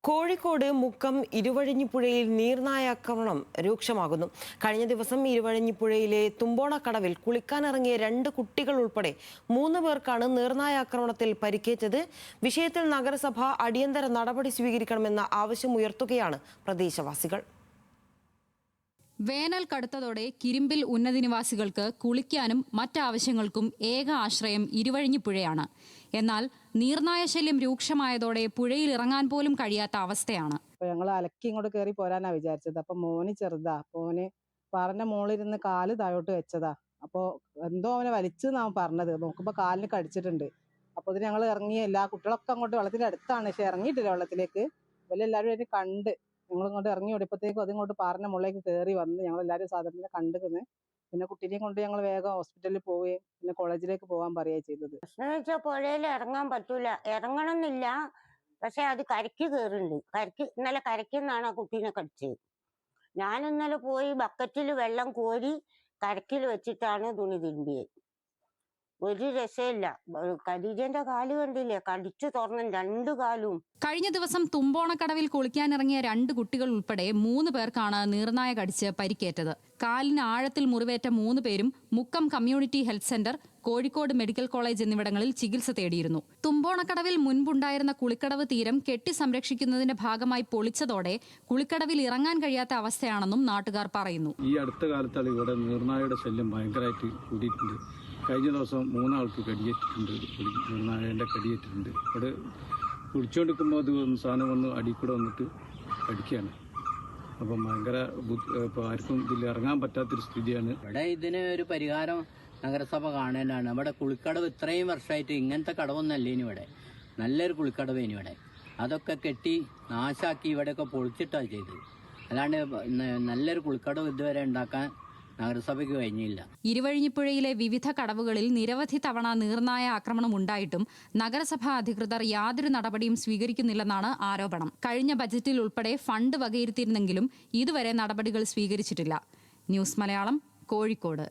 കോഴിക്കോട് മുക്കം ഇരുവഴിഞ്ഞിപ്പുഴയിൽ നീർനായ ആക്രമണം രൂക്ഷമാകുന്നു. കഴിഞ്ഞ ദിവസം ഇരുവഴിഞ്ഞിപ്പുഴയിലെ തുമ്പോണക്കടവിൽ കുളിക്കാനിറങ്ങിയ 2 കുട്ടികൾ ഉൾപ്പെടെ 3 പേർക്കാണ് നീർനായ ആക്രമണത്തിൽ പരിക്കേറ്റത്. വിഷയത്തിൽ നഗരസഭ അടിയന്തര നടപടി സ്വീകരിക്കണമെന്ന ആവശ്യമുയർത്തുകയാണ് പ്രദേശവാസികൾ. വേനൽ കടുത്തതോടെ കിരിമ്പിൽ ഉന്നതി നിവാസികൾക്ക് കുളിക്കാനും മറ്റാവശ്യങ്ങൾക്കും ഏക ആശ്രയം ഇരുവഴിഞ്ഞിപ്പുഴയാണ്. എന്നാൽ നീർനായ ശല്യം രൂക്ഷമായതോടെ പുഴയിൽ ഇറങ്ങാൻ പോലും കഴിയാത്ത അവസ്ഥയാണ്. ഞങ്ങൾ അലക്കി ഇങ്ങോട്ട് കയറി പോരാനാ വിചാരിച്ചത്. അപ്പൊ മോന് ചെറുതാ, മോന് പറഞ്ഞ മോളിരുന്ന് കാല് താഴോട്ട് വെച്ചതാ. അപ്പൊ എന്തോ അവനെ വലിച്ചെന്നാ പറഞ്ഞത്. നോക്കുമ്പോ കാലിന് കടിച്ചിട്ടുണ്ട്. അപ്പൊ ഇത് ഞങ്ങൾ ഇറങ്ങി, എല്ലാ കുട്ടികളൊക്കെ അങ്ങോട്ട് വെള്ളത്തിന്റെ അടുത്താണ്, പക്ഷെ ഇറങ്ങിയിട്ടില്ല വെള്ളത്തിലേക്ക്. ഇവരെല്ലാവരും അതിന് കണ്ട് ഞങ്ങൾ ഇങ്ങോട്ട് ഇറങ്ങി ഓടിയപ്പോഴത്തേക്കും അതിങ്ങോട്ട് പാറിന്റെ മുകളിലേക്ക് കയറി വന്ന് ഞങ്ങൾ എല്ലാവരും സാധാരണ കണ്ടിരുന്നു. പിന്നെ കുട്ടീനെയും കൊണ്ട് ഞങ്ങൾ വേഗം ഹോസ്പിറ്റലിൽ പോവുകയും പിന്നെ കോളേജിലേക്ക് പോകാൻ പറയുകയും ചെയ്തത്. പ്രശ്നം വെച്ചാൽ പുഴയിൽ ഇറങ്ങാൻ പറ്റൂല, ഇറങ്ങണമെന്നില്ല, പക്ഷെ അത് കരയ്ക്ക് കയറുന്നുണ്ട്. ഇന്നലെ കരയ്ക്കെന്നാണ് ആ കുട്ടീനെ കടിച്ചത്. ഞാൻ ഇന്നലെ പോയി ബക്കറ്റിൽ വെള്ളം കോരി കരക്കിൽ വെച്ചിട്ടാണ് തുണി തിരുമ്പിയത്. ഒരു രസമില്ല. ഖദീജന്റെ കാല് കണ്ടില്ലേ, കടിച്ചു തുറന്നു 2 കാലും. കഴിഞ്ഞ ദിവസം തുമ്പോണക്കടവിൽ കുളിക്കാനിറങ്ങിയ 2 കുട്ടികൾ ഉൾപ്പെടെ 3 പേർക്കാണ് നീർനായ കടിച്ച് പരിക്കേറ്റത്. കാലിന് ആഴത്തിൽ മുറിവേറ്റ 3 പേരും Mukkam community health centre, Kozhikode medical college എന്നിവിടങ്ങളിൽ ചികിത്സ തേടിയിരുന്നു. തുമ്പോണക്കടവിൽ മുൻപുണ്ടായിരുന്ന കുളിക്കടവ് തീരം കെട്ടി സംരക്ഷിക്കുന്നതിന്റെ ഭാഗമായി പൊളിച്ചതോടെ കുളിക്കടവിൽ ഇറങ്ങാൻ കഴിയാത്ത അവസ്ഥയാണെന്നും നാട്ടുകാർ പറയുന്നു. ഈ അടുത്ത കാലത്താണ് ഇവിടെ നീർനായയുടെ ശല്യം ഭയങ്കരമായിട്ട് കൂടിയിട്ടുണ്ട്. കഴിഞ്ഞ ദിവസം 3 ആൾക്ക് കടിയേറ്റിട്ടുണ്ട്, നീർനായൻ്റെ കടിയേറ്റിട്ടുണ്ട്. ഇവിടെ കുളിച്ചുകൊണ്ടിരിക്കുമ്പോൾ അത് സാധനം വന്ന് അടിയിൽ കൂടെ വന്നിട്ട് കടിക്കുകയാണ്. അപ്പം ഭയങ്കര ഇപ്പോൾ ആർക്കും ഇതിൽ ഇറങ്ങാൻ പറ്റാത്തൊരു സ്ഥിതിയാണ്. ഇവിടെ ഇതിന് ഒരു പരിഹാരം നഗരസഭ കാണേണ്ടതാണ്. ഇവിടെ കുളിക്കടവ് ഇത്രയും വർഷമായിട്ട് ഇങ്ങനത്തെ കടവൊന്നല്ല ഇനി ഇവിടെ. നല്ലൊരു കുളിക്കടവ് ഇനി ഇവിടെ. അതൊക്കെ കെട്ടി നാശാക്കി ഇവിടെയൊക്കെ പൊളിച്ചിട്ടാണ് ചെയ്തത്. അല്ലാണ്ട് നല്ലൊരു കുളിക്കടവ് ഇതുവരെ ഉണ്ടാക്കാൻ നഗരസഭയ്ക്ക് കഴിഞ്ഞില്ല. ഇരുവഴിഞ്ഞിപ്പുഴയിലെ വിവിധ കടവുകളിൽ നിരവധി തവണ നീർനായ ആക്രമണം ഉണ്ടായിട്ടും നഗരസഭാ അധികൃതർ യാതൊരു നടപടിയും സ്വീകരിക്കുന്നില്ലെന്നാണ് ആരോപണം. കഴിഞ്ഞ ബജറ്റിൽ ഉൾപ്പെടെ ഫണ്ട് വകയിരുത്തിയിരുന്നെങ്കിലും ഇതുവരെ നടപടികൾ സ്വീകരിച്ചിട്ടില്ല. ന്യൂസ് മലയാളം, കോഴിക്കോട്.